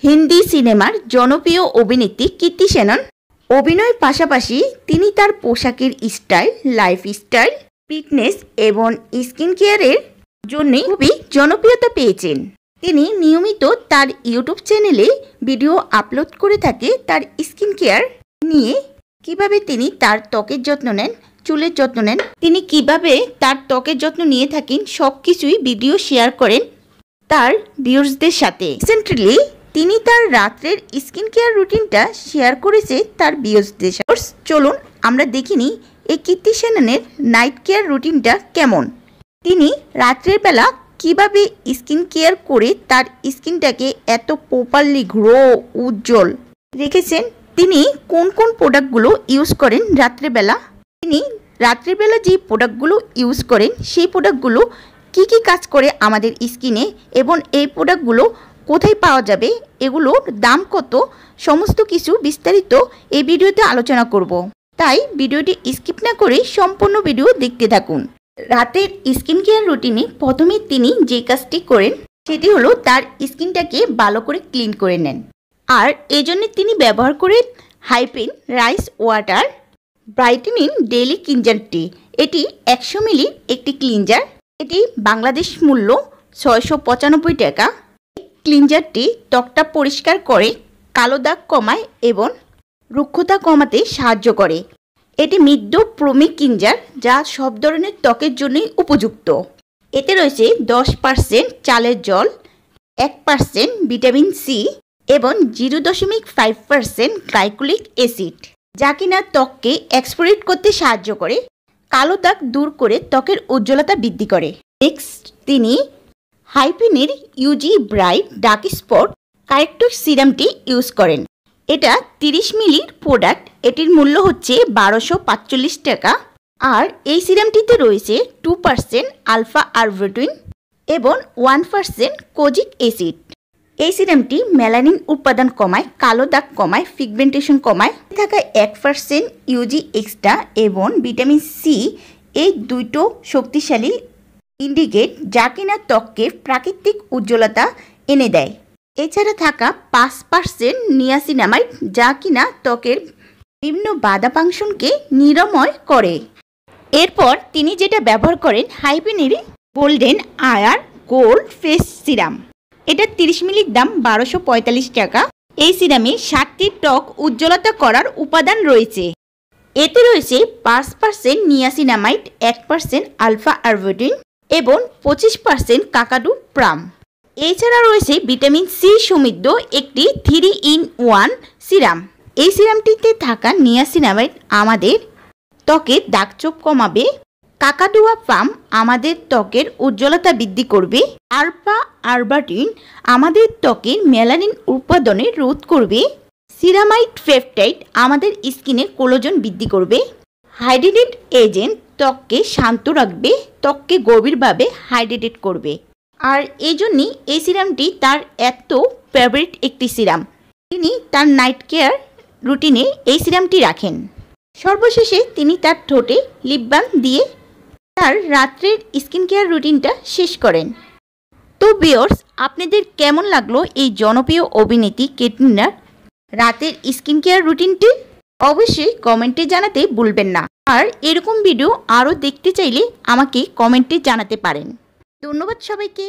হিন্দি সিনেমার জনপ্রিয় অভিনেত্রী কীর্তি সেনন। অভিনয়ের পাশাপাশি তিনি তার পোশাকের স্টাইল, লাইফস্টাইল, ফিটনেস এবং স্কিন কেয়ারের জন্য খুবই জনপ্রিয়তা পেয়েছেন। তিনি নিয়মিত তার ইউটিউব চ্যানেলে ভিডিও আপলোড করে থাকে তার স্কিন কেয়ার নিয়ে, কিভাবে তিনি তার ত্বকের যত্ন নেন, চুলের যত্ন নেন, তিনি কিভাবে তার ত্বকের যত্ন নিয়ে থাকেন, সব কিছুই ভিডিও শেয়ার করেন তার ভিউয়ার্সদের সাথে। রিসেন্টলি তিনি তার রাত্রের স্কিন কেয়ার রুটিনটা শেয়ার করেছে তার ভিউয়ার্সদের সাথে। চলুন আমরা দেখিনি এই কীর্তি সেননের নাইট কেয়ার রুটিনটা কেমন। তিনি রাত্রের বেলা কিভাবে স্কিন কেয়ার করে তার স্কিনটাকে এত প্রপারলি গ্লো উজ্জ্বল রেখেছেন, তিনি কোন কোন প্রোডাক্টগুলো ইউজ করেন রাত্রেবেলা, তিনি রাত্রেবেলা যে প্রোডাক্টগুলো ইউজ করেন সেই প্রোডাক্টগুলো কি কি কাজ করে আমাদের স্কিনে এবং এই প্রোডাক্টগুলো কোথায় পাওয়া যাবে, এগুলোর দাম কত, সমস্ত কিছু বিস্তারিত এই ভিডিওতে আলোচনা করব। তাই ভিডিওটি স্কিপ না করে সম্পূর্ণ ভিডিও দেখতে থাকুন। রাতের স্কিন কেয়ার রুটিনে প্রথমে তিনি যে কাজটি করেন সেটি হলো তার স্কিনটাকে ভালো করে ক্লিন করে নেন। আর এই জন্য তিনি ব্যবহার করেন Hyphen rice water brightening daily cleanser টি। এটি 100 মিলির একটি ক্লিনজার। এটি বাংলাদেশ মূল্য 695 টাকা। ক্লিনজারটি ত্বকটা পরিষ্কার করে, কালো দাগ কমায় এবং রুক্ষতা কমাতে সাহায্য করে। এটি মৃদু প্রমি ক্লিনজার যা সব ধরনের ত্বকের জন্যই উপযুক্ত। এতে রয়েছে 10% চালের জল, 1% ভিটামিন সি এবং 0.5% গ্লাইকোলিক অ্যাসিড, যা কিনা ত্বককে এক্সফোলিয়েট করতে সাহায্য করে, কালো দাগ দূর করে ত্বকের উজ্জ্বলতা বৃদ্ধি করে। নেক্সট তিনি হাইপেনের ইউজি ব্রাইট ডার্ক স্পট কারেক্টর সিরামটি ইউজ করেন। এটা 30 মিলির প্রোডাক্ট। এটির মূল্য হচ্ছে 1245 টাকা। আর এই সিরামটিতে রয়েছে 2% আলফা আরবুটিন এবং 1% কোজিক অ্যাসিড। এই সিরামটি মেলানিন উৎপাদন কমায়, কালো দাগ কমায়, পিগমেন্টেশন কমায়। থাকা 1% ইউজি এক্সট্রা এবং ভিটামিন সি, এই দুটো শক্তিশালী ইন্ডিকেট যা কিনা ত্বককে প্রাকৃতিক উজ্জ্বলতা এনে দেয়। এছাড়া থাকা 5% নিয়াসিনামাইড যা কিনা ত্বকের বিভিন্ন বাধাপাংশনকে নিরাময় করে। এরপর তিনি যেটা ব্যবহার করেন হাইপেনের গোল্ডেন আয়ার গোল্ড ফেস সিরাম। এটা 30 মিলির দাম 1245 টাকা। এই সিরামে 7টি ত্বক উজ্জ্বলতা করার উপাদান রয়েছে। এতে রয়েছে 5% নিয়াসিনামাইড, 1% আলফা আরবুটিন এবং 25% কাকাডু প্রাম। এছাড়া রয়েছে ভিটামিন সি সমৃদ্ধ একটি 3-in-1 সিরাম। এই সিরামটিতে থাকা নিয়াসিনামাইড আমাদের ত্বকের দাগছোপ কমাবে, কাকাডুয়া পাম আমাদের ত্বকের উজ্জ্বলতা বৃদ্ধি করবে, আলফা আরবুটিন আমাদের ত্বকের মেলানিন উৎপাদনে রোধ করবে, সিরামাইড পেপটাইড আমাদের স্কিনে কোলাজেন বৃদ্ধি করবে, হাইড্রেটেড এজেন্ট ত্বককে শান্ত রাখবে, ত্বককে গভীরভাবে হাইড্রেটেড করবে। আর এই জন্যই এই সিরামটি তার এত ফেভারিট একটি সিরাম। তিনি তার নাইট কেয়ার রুটিনে এই সিরামটি রাখেন। সর্বশেষে তিনি তার ঠোঁটে লিপ বাম দিয়ে তার রাত্রের স্কিন কেয়ার রুটিনটা শেষ করেন। তো ভিউয়ার্স, আপনাদের কেমন লাগলো এই জনপ্রিয় অভিনেত্রী ক্যাটরিনার রাতের স্কিন কেয়ার রুটিনটি? অবশ্যই কমেন্টে জানাতে ভুলবেন না। আর এরকম ভিডিও আরও দেখতে চাইলে আমাকে কমেন্টে জানাতে পারেন। ধন্যবাদ সবাইকে।